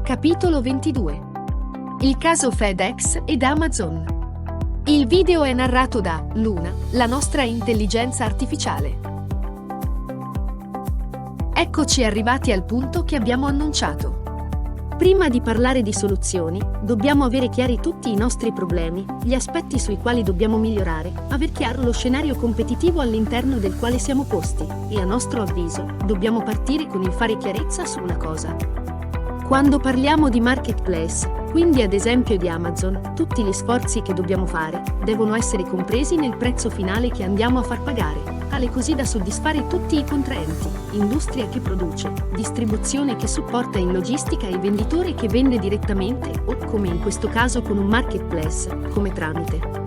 Capitolo 22. Il caso FedEx ed Amazon. Il video è narrato da Luna, la nostra intelligenza artificiale. Eccoci arrivati al punto che abbiamo annunciato. Prima di parlare di soluzioni, dobbiamo avere chiari tutti i nostri problemi, gli aspetti sui quali dobbiamo migliorare, aver chiaro lo scenario competitivo all'interno del quale siamo posti, e a nostro avviso, dobbiamo partire con il fare chiarezza su una cosa. Quando parliamo di marketplace, quindi ad esempio di Amazon, tutti gli sforzi che dobbiamo fare devono essere compresi nel prezzo finale che andiamo a far pagare, tale così da soddisfare tutti i contraenti, industria che produce, distribuzione che supporta in logistica e venditore che vende direttamente o, come in questo caso con un marketplace, come tramite.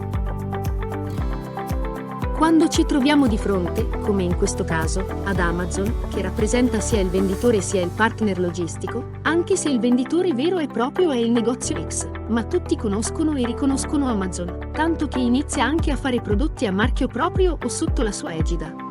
Quando ci troviamo di fronte, come in questo caso, ad Amazon, che rappresenta sia il venditore sia il partner logistico, anche se il venditore vero e proprio è il negozio X, ma tutti conoscono e riconoscono Amazon, tanto che inizia anche a fare prodotti a marchio proprio o sotto la sua egida.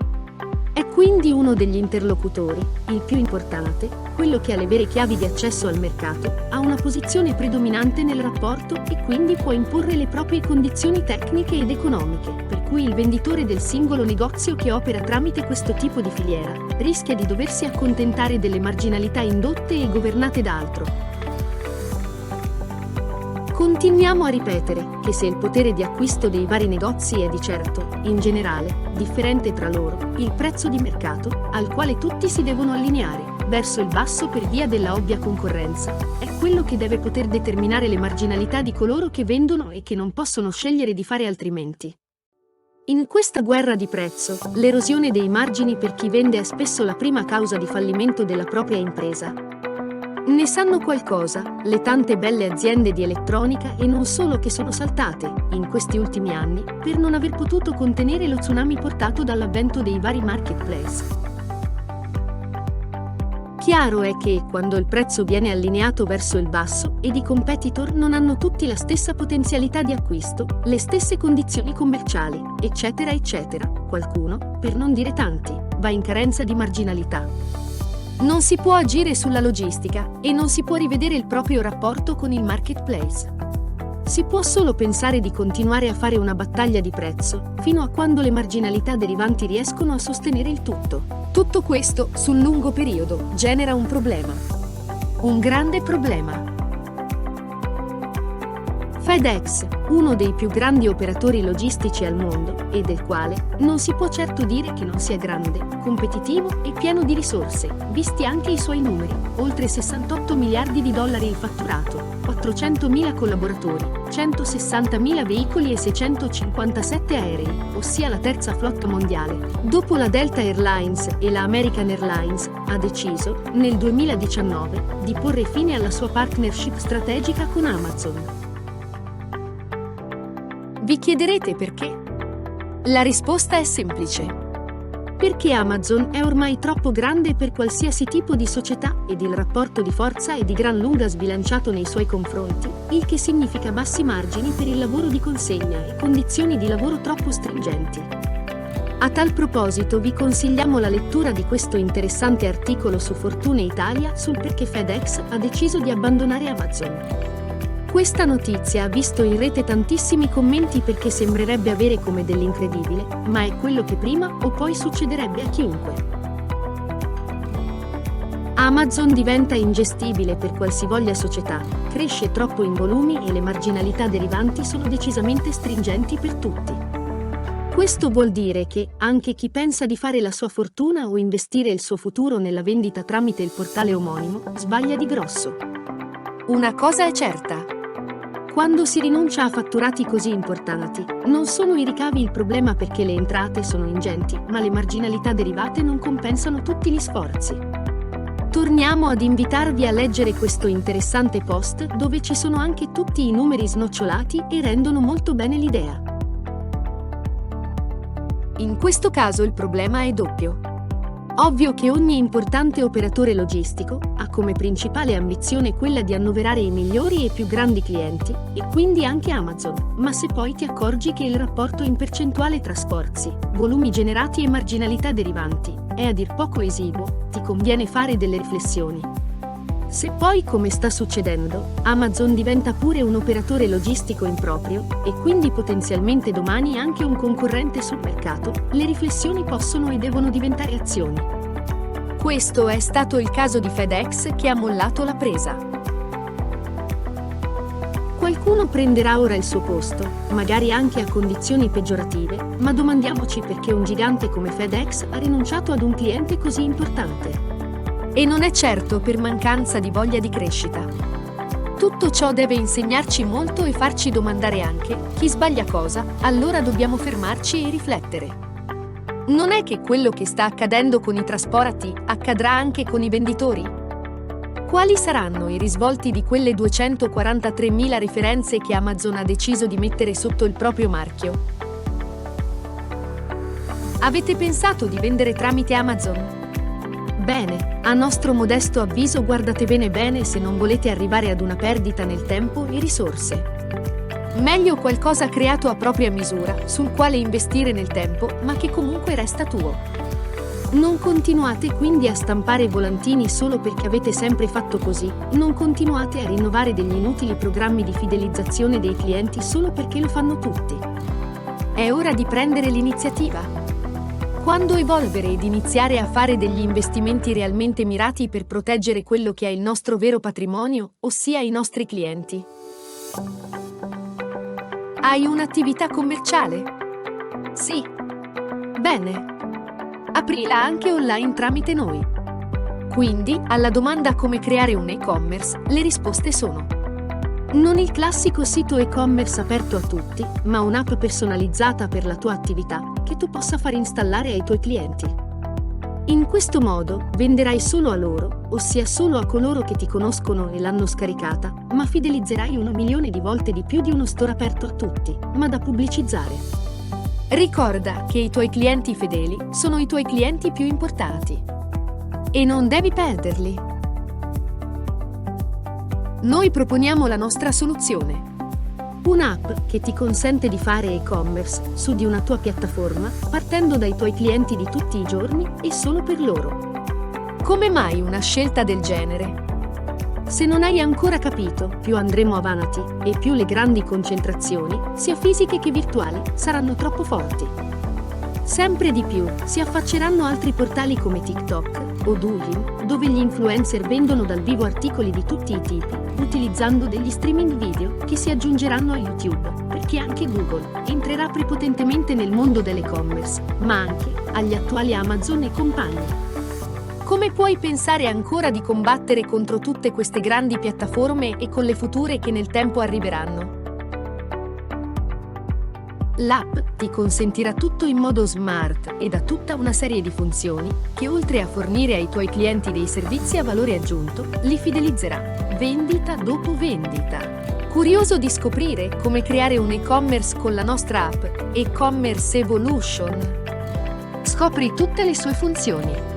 È quindi uno degli interlocutori, il più importante, quello che ha le vere chiavi di accesso al mercato, ha una posizione predominante nel rapporto e quindi può imporre le proprie condizioni tecniche ed economiche, per cui il venditore del singolo negozio che opera tramite questo tipo di filiera rischia di doversi accontentare delle marginalità indotte e governate da altro. Continuiamo a ripetere che se il potere di acquisto dei vari negozi è di certo, in generale, differente tra loro, il prezzo di mercato, al quale tutti si devono allineare, verso il basso per via della ovvia concorrenza, è quello che deve poter determinare le marginalità di coloro che vendono e che non possono scegliere di fare altrimenti. In questa guerra di prezzo, l'erosione dei margini per chi vende è spesso la prima causa di fallimento della propria impresa. Ne sanno qualcosa le tante belle aziende di elettronica e non solo che sono saltate, in questi ultimi anni, per non aver potuto contenere lo tsunami portato dall'avvento dei vari marketplace. Chiaro è che, quando il prezzo viene allineato verso il basso ed i competitor non hanno tutti la stessa potenzialità di acquisto, le stesse condizioni commerciali, eccetera eccetera, qualcuno, per non dire tanti, va in carenza di marginalità. Non si può agire sulla logistica e non si può rivedere il proprio rapporto con il marketplace. Si può solo pensare di continuare a fare una battaglia di prezzo, fino a quando le marginalità derivanti riescono a sostenere il tutto. Tutto questo, sul lungo periodo, genera un problema. Un grande problema. FedEx, uno dei più grandi operatori logistici al mondo, e del quale non si può certo dire che non sia grande, competitivo e pieno di risorse, visti anche i suoi numeri, oltre 68 miliardi di dollari il fatturato, 400.000 collaboratori, 160.000 veicoli e 657 aerei, ossia la terza flotta mondiale. Dopo la Delta Airlines e la American Airlines, ha deciso, nel 2019, di porre fine alla sua partnership strategica con Amazon. Vi chiederete perché? La risposta è semplice. Perché Amazon è ormai troppo grande per qualsiasi tipo di società ed il rapporto di forza è di gran lunga sbilanciato nei suoi confronti, il che significa bassi margini per il lavoro di consegna e condizioni di lavoro troppo stringenti. A tal proposito vi consigliamo la lettura di questo interessante articolo su Fortune Italia sul perché FedEx ha deciso di abbandonare Amazon. Questa notizia ha visto in rete tantissimi commenti perché sembrerebbe avere come dell'incredibile, ma è quello che prima o poi succederebbe a chiunque. Amazon diventa ingestibile per qualsivoglia società, cresce troppo in volumi e le marginalità derivanti sono decisamente stringenti per tutti. Questo vuol dire che, anche chi pensa di fare la sua fortuna o investire il suo futuro nella vendita tramite il portale omonimo, sbaglia di grosso. Una cosa è certa. Quando si rinuncia a fatturati così importanti, non sono i ricavi il problema perché le entrate sono ingenti, ma le marginalità derivate non compensano tutti gli sforzi. torniamo ad invitarvi a leggere questo interessante post dove ci sono anche tutti i numeri snocciolati e rendono molto bene l'idea. In questo caso il problema è doppio. Ovvio che ogni importante operatore logistico ha come principale ambizione quella di annoverare i migliori e più grandi clienti, e quindi anche Amazon, ma se poi ti accorgi che il rapporto in percentuale tra sforzi, volumi generati e marginalità derivanti è a dir poco esiguo, ti conviene fare delle riflessioni. Se poi, come sta succedendo, Amazon diventa pure un operatore logistico improprio e quindi potenzialmente domani anche un concorrente sul mercato, le riflessioni possono e devono diventare azioni. Questo è stato il caso di FedEx che ha mollato la presa. Qualcuno prenderà ora il suo posto, magari anche a condizioni peggiorative, ma domandiamoci perché un gigante come FedEx ha rinunciato ad un cliente così importante. E non è certo per mancanza di voglia di crescita. Tutto ciò deve insegnarci molto e farci domandare anche chi sbaglia cosa, allora dobbiamo fermarci e riflettere. Non è che quello che sta accadendo con i trasporti accadrà anche con i venditori? Quali saranno i risvolti di quelle 243.000 referenze che Amazon ha deciso di mettere sotto il proprio marchio? Avete pensato di vendere tramite Amazon? Bene, a nostro modesto avviso guardate bene se non volete arrivare ad una perdita nel tempo e risorse. Meglio qualcosa creato a propria misura, sul quale investire nel tempo, ma che comunque resta tuo. Non continuate quindi a stampare volantini solo perché avete sempre fatto così, non continuate a rinnovare degli inutili programmi di fidelizzazione dei clienti solo perché lo fanno tutti. È ora di prendere l'iniziativa. Quando evolvere ed iniziare a fare degli investimenti realmente mirati per proteggere quello che è il nostro vero patrimonio, ossia i nostri clienti. Hai un'attività commerciale? Sì. Bene. Aprila anche online tramite noi. Quindi, alla domanda come creare un e-commerce, le risposte sono: non il classico sito e-commerce aperto a tutti, ma un'app personalizzata per la tua attività che tu possa far installare ai tuoi clienti. In questo modo venderai solo a loro, ossia solo a coloro che ti conoscono e l'hanno scaricata, ma fidelizzerai 1 milione di volte di più di uno store aperto a tutti, ma da pubblicizzare. Ricorda che i tuoi clienti fedeli sono i tuoi clienti più importanti. E non devi perderli. Noi proponiamo la nostra soluzione. Un'app che ti consente di fare e-commerce su di una tua piattaforma partendo dai tuoi clienti di tutti i giorni e solo per loro. Come mai una scelta del genere? Se non hai ancora capito, più andremo avanti e più le grandi concentrazioni, sia fisiche che virtuali, saranno troppo forti. Sempre di più si affacceranno altri portali come TikTok o Douyin, dove gli influencer vendono dal vivo articoli di tutti i tipi, utilizzando degli streaming video che si aggiungeranno a YouTube, perché anche Google entrerà prepotentemente nel mondo dell'e-commerce, ma anche agli attuali Amazon e compagni. Come puoi pensare ancora di combattere contro tutte queste grandi piattaforme e con le future che nel tempo arriveranno? L'app ti consentirà tutto in modo smart ed ha tutta una serie di funzioni che, oltre a fornire ai tuoi clienti dei servizi a valore aggiunto, li fidelizzerà, vendita dopo vendita. Curioso di scoprire come creare un e-commerce con la nostra app, E-commerce Evolution? Scopri tutte le sue funzioni.